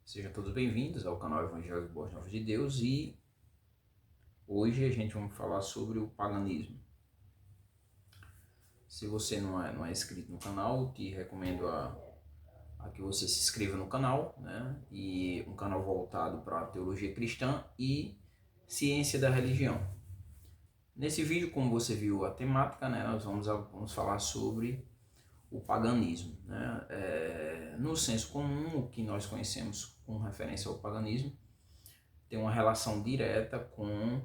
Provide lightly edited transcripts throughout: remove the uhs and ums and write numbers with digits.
Sejam todos bem-vindos ao canal Evangelho Boas Novas de Deus e hoje a gente vai falar sobre o paganismo. Se você não é inscrito no canal, te recomendo a que você se inscreva no canal, né? E um canal voltado para a teologia cristã e ciência da religião. Nesse vídeo, como você viu a temática, né, nós vamos falar sobre o paganismo, né? No senso comum, o que nós conhecemos com referência ao paganismo tem uma relação direta com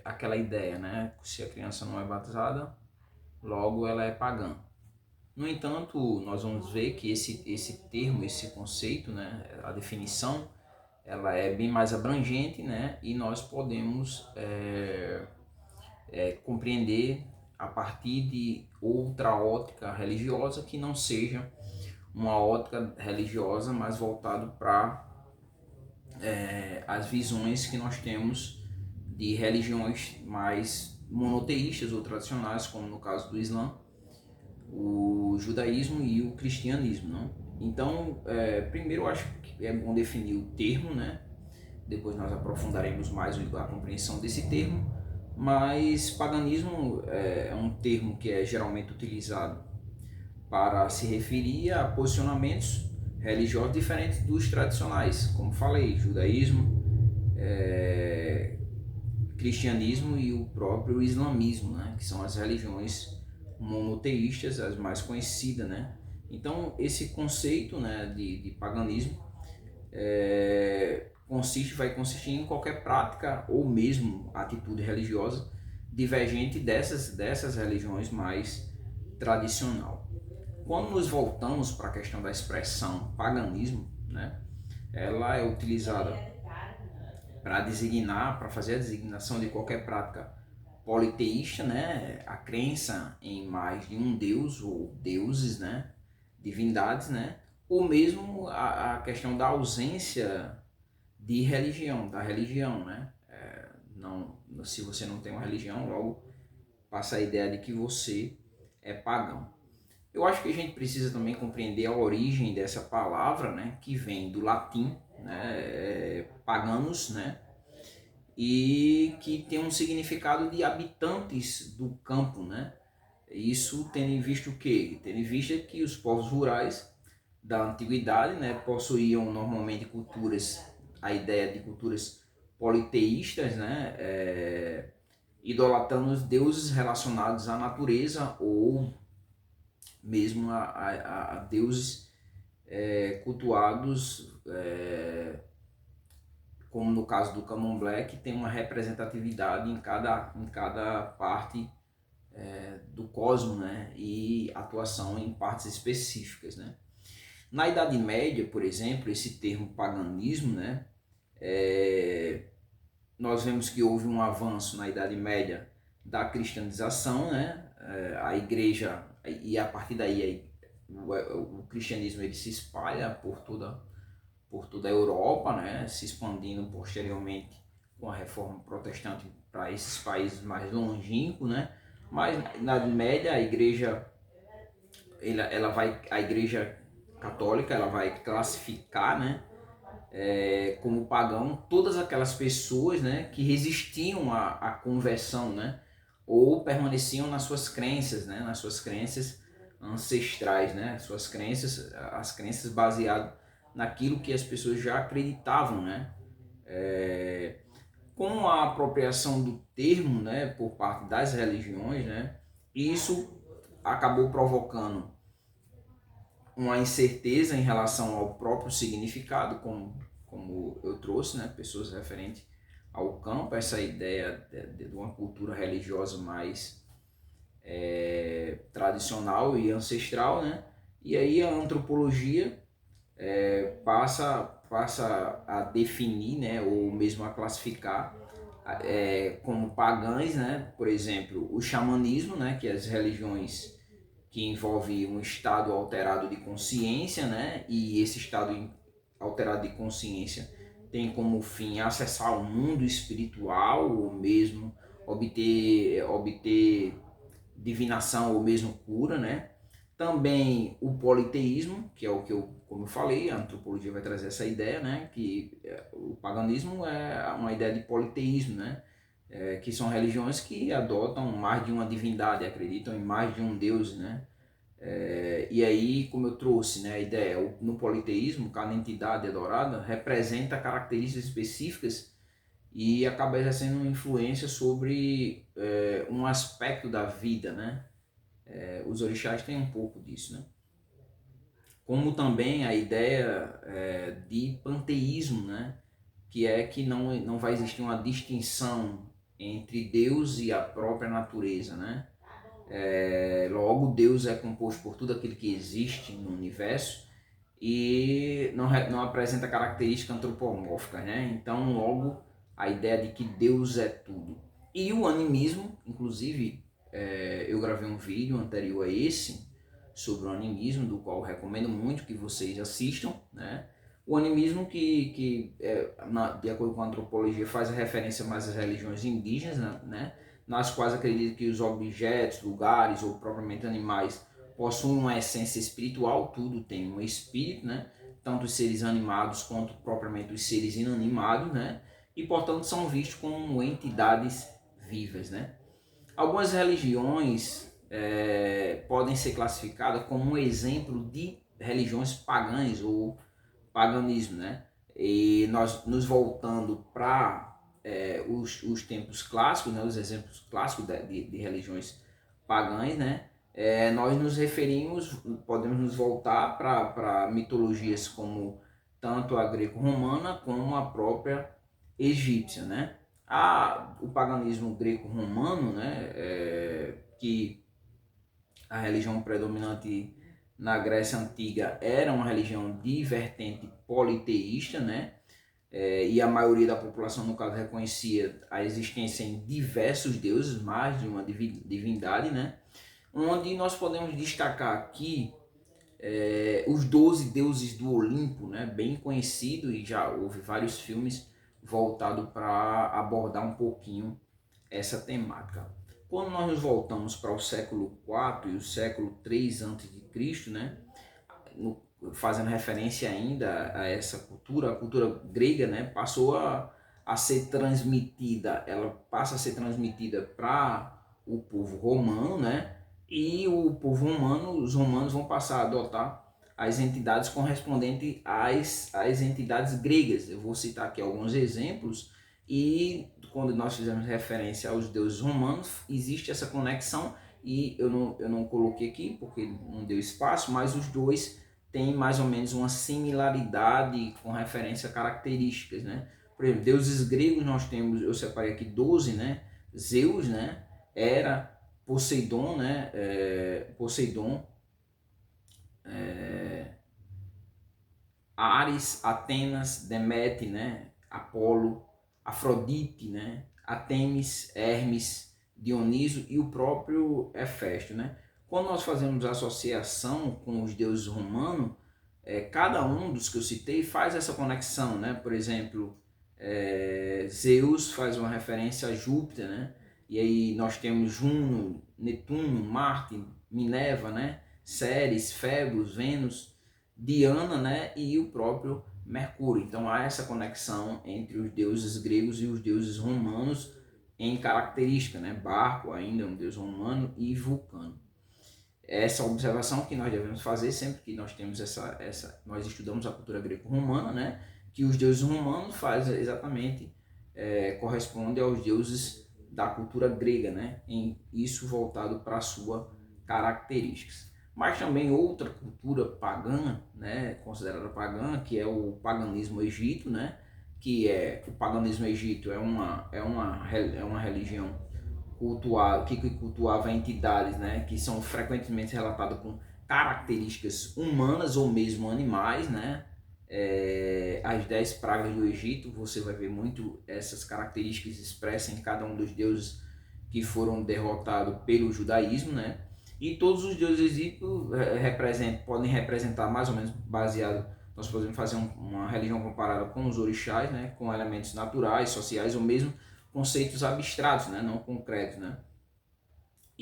aquela ideia, né? Se a criança não é batizada, logo ela é pagã. No entanto, nós vamos ver que esse termo, esse conceito, né, a definição, ela é bem mais abrangente, né? E nós podemos compreender a partir de outra ótica religiosa que não seja uma ótica religiosa mais voltada para as visões que nós temos de religiões mais monoteístas ou tradicionais, como no caso do Islã, o judaísmo e o cristianismo, não? Então, primeiro eu acho que é bom definir o termo, né? Depois nós aprofundaremos mais a compreensão desse termo, mas paganismo é um termo que é geralmente utilizado para se referir a posicionamentos religiosos diferentes dos tradicionais, como falei, judaísmo, cristianismo e o próprio islamismo, né, que são as religiões monoteístas, as mais conhecidas, né. Então esse conceito, né, de paganismo vai consistir em qualquer prática ou mesmo atitude religiosa divergente dessas religiões mais tradicional. Quando nos voltamos para a questão da expressão paganismo, né, ela é utilizada para designar, para fazer a designação de qualquer prática politeísta, né, a crença em mais de um deus ou deuses, né, divindades, né, ou mesmo a questão da ausência de religião, da religião, né, não, se você não tem uma religião, logo passa a ideia de que você é pagão. Eu acho que a gente precisa também compreender a origem dessa palavra, né, que vem do latim, né, paganos, né, e que tem um significado de habitantes do campo, né? Isso tendo em vista o quê? Tendo em vista que os povos rurais da antiguidade, né, possuíam normalmente culturas, a ideia de culturas politeístas, né, idolatrando os deuses relacionados à natureza ou mesmo a deuses cultuados, como no caso do Candomblé, que tem uma representatividade em cada parte do cosmos, né, e atuação em partes específicas, né. Na Idade Média, por exemplo, esse termo paganismo, né, nós vemos que houve um avanço na Idade Média da cristianização, né, a igreja, e a partir daí o cristianismo ele se espalha por toda a Europa, né, se expandindo posteriormente com a reforma protestante para esses países mais longínquos, né. Mas na Idade Média a igreja católica ela vai classificar, né, como pagão todas aquelas pessoas, né, que resistiam à conversão, né, ou permaneciam nas suas crenças, né, nas suas crenças ancestrais, né, as crenças baseadas naquilo que as pessoas já acreditavam, né. Com a apropriação do termo, né, por parte das religiões, né, isso acabou provocando uma incerteza em relação ao próprio significado, como eu trouxe, né, pessoas referentes ao campo, essa ideia de uma cultura religiosa mais tradicional e ancestral, né, e aí a antropologia passa a definir, né, ou mesmo a classificar como pagãs, né, por exemplo, o xamanismo, né, que é as religiões que envolve um estado alterado de consciência, né, e esse estado alterado de consciência tem como fim acessar o mundo espiritual ou mesmo obter divinação ou mesmo cura, né. Também o politeísmo, que é o que como eu falei, a antropologia vai trazer essa ideia, né, que o paganismo é uma ideia de politeísmo, né, que são religiões que adotam mais de uma divindade, acreditam em mais de um deus, né. E aí, como eu trouxe, né, a ideia, no politeísmo, cada entidade adorada representa características específicas e acaba exercendo uma influência sobre um aspecto da vida, né. Os orixás têm um pouco disso, né? Como também a ideia de panteísmo, né? Que é que não vai existir uma distinção entre Deus e a própria natureza, né? Logo, Deus é composto por tudo aquilo que existe no universo e não apresenta características antropomórficas, né? Então, logo, a ideia de que Deus é tudo. E o animismo, inclusive, eu gravei um vídeo anterior a esse sobre o animismo, do qual recomendo muito que vocês assistam, né? O animismo de acordo com a antropologia, faz referência mais às religiões indígenas, né? Nas quais acredita que os objetos, lugares ou propriamente animais possuem uma essência espiritual, tudo tem um espírito, né? Tanto os seres animados quanto propriamente os seres inanimados, né? E portanto são vistos como entidades vivas, né? Algumas religiões podem ser classificadas como um exemplo de religiões pagãs ou paganismo, né? E nós nos voltando para os tempos clássicos, né? Os exemplos clássicos de religiões pagãs, né? Nós nos referimos, podemos nos voltar para mitologias como tanto a greco-romana como a própria egípcia, né? O paganismo greco-romano, né? Que a religião predominante na Grécia Antiga era uma religião de vertente politeísta, né? E a maioria da população, no caso, reconhecia a existência em diversos deuses, mais de uma divindade, né? Onde nós podemos destacar aqui os 12 deuses do Olimpo, né? Bem conhecido, e já houve vários filmes voltados para abordar um pouquinho essa temática. Quando nós nos voltamos para o século IV e o século III a.C., né, fazendo referência ainda a essa cultura, a cultura grega, né, passou a ser transmitida, ela passa a ser transmitida para o povo romano, né, e o povo romano, os romanos vão passar a adotar as entidades correspondentes às entidades gregas. Eu vou citar aqui alguns exemplos e quando nós fizemos referência aos deuses romanos, existe essa conexão e eu não coloquei aqui porque não deu espaço, mas os dois têm mais ou menos uma similaridade com referência a características, né? Por exemplo, deuses gregos nós temos, eu separei aqui 12, né? Zeus, né? Hera, Poseidon, né? Ares, Atenas, Deméter, né? Apolo, Afrodite, né? Artemis, Hermes, Dioniso e o próprio Hefesto, né? Quando nós fazemos associação com os deuses romanos, cada um dos que eu citei faz essa conexão, né? Por exemplo, Zeus faz uma referência a Júpiter, né? E aí nós temos Juno, Netuno, Marte, Minerva, né? Ceres, Febos, Vênus, Diana, né? E o próprio Mercúrio. Então há essa conexão entre os deuses gregos e os deuses romanos em característica, né? Barco ainda é um deus romano e Vulcano. Essa observação que nós devemos fazer sempre que nós temos nós estudamos a cultura greco-romana, né? Que os deuses romanos fazem exatamente corresponde aos deuses da cultura grega, né? Isso voltado para a sua características. Mas também outra cultura pagã, né, considerada pagã, que é o paganismo egito, né, o paganismo egito é uma religião que cultuava entidades, né, que são frequentemente relatadas com características humanas ou mesmo animais, né. As 10 pragas do Egito, você vai ver muito essas características expressas em cada um dos deuses que foram derrotados pelo judaísmo, né. E todos os deuses egípcios podem representar mais ou menos baseado, nós podemos fazer uma religião comparada com os orixás, né, com elementos naturais, sociais ou mesmo conceitos abstratos, né, não concretos, né.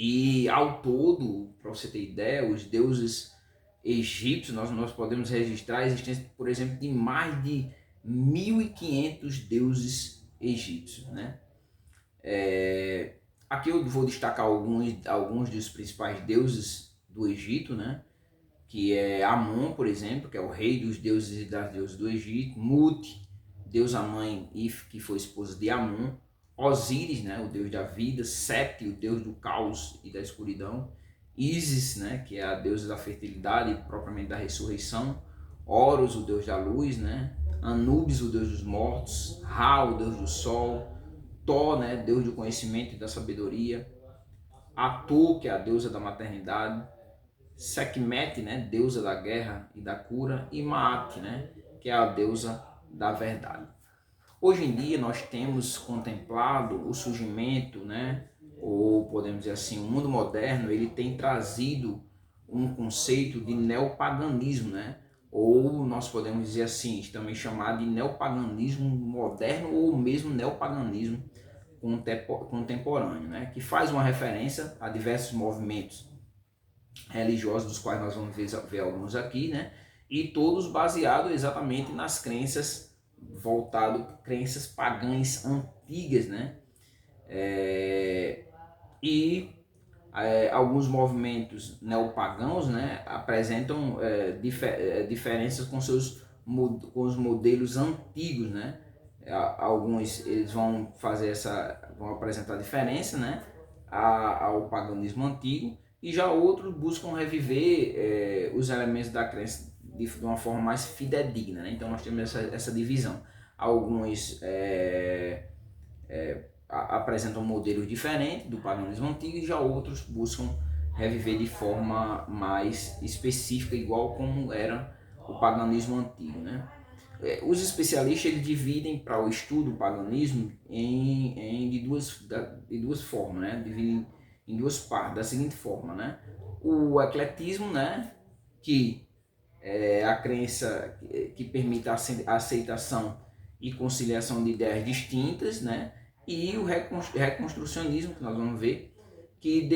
E ao todo, para você ter ideia, os deuses egípcios, nós podemos registrar a existência, por exemplo, de mais de 1.500 deuses egípcios, né? Aqui eu vou destacar alguns dos principais deuses do Egito, né? Que é Amon, por exemplo, que é o rei dos deuses e das deusas do Egito, Mut, deusa mãe If, que foi esposa de Amon, Osíris, né, o deus da vida, Sete, o deus do caos e da escuridão, Ísis, né, que é a deusa da fertilidade e propriamente da ressurreição, Horus, o deus da luz, né, Anubis, o deus dos mortos, Ra, o deus do sol, Tó, né, deus do conhecimento e da sabedoria, Atu, que é a deusa da maternidade, Sekhmet, né, deusa da guerra e da cura, e Maat, né, que é a deusa da verdade. Hoje em dia nós temos contemplado o surgimento, né, ou podemos dizer assim, o mundo moderno, ele tem trazido um conceito de neopaganismo, né, ou nós podemos dizer assim, também chamado de neopaganismo moderno ou mesmo neopaganismo contemporâneo, né, que faz uma referência a diversos movimentos religiosos, dos quais nós vamos ver alguns aqui, né? E todos baseados exatamente nas crenças, crenças pagãs antigas, né? Alguns movimentos neopagãos, né, apresentam diferenças com os modelos antigos, né? Alguns eles vão vão apresentar diferença, né, ao paganismo antigo, e já outros buscam reviver os elementos da crença de uma forma mais fidedigna, né? Então nós temos essa divisão. Alguns apresentam modelos diferentes do paganismo antigo, e já outros buscam reviver de forma mais específica, igual como era o paganismo antigo, né? Os especialistas eles dividem para o estudo do paganismo de duas formas, né? Dividem em duas partes, da seguinte forma, né? O ecletismo, né? Que é a crença que permite a aceitação e conciliação de ideias distintas, né? E o reconstrucionismo, que nós vamos ver, que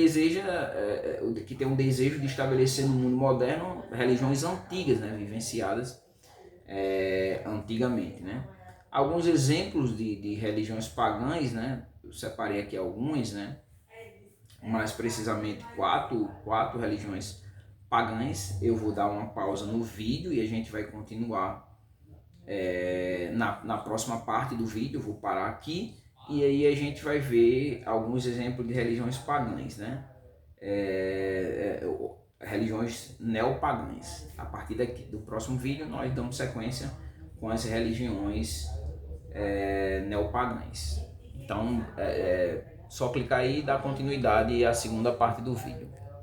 que tem um desejo de estabelecer no mundo moderno religiões antigas, né? Vivenciadas antigamente, né? Alguns exemplos de religiões pagãs, né? Eu separei aqui alguns, né? Mais precisamente quatro religiões pagãs. Eu vou dar uma pausa no vídeo e a gente vai continuar na próxima parte do vídeo. Eu vou parar aqui e aí a gente vai ver alguns exemplos de religiões pagãs, né? Religiões neopagãs. A partir do próximo vídeo nós damos sequência com as religiões neopagãs. Então só clicar aí e dar continuidade à segunda parte do vídeo.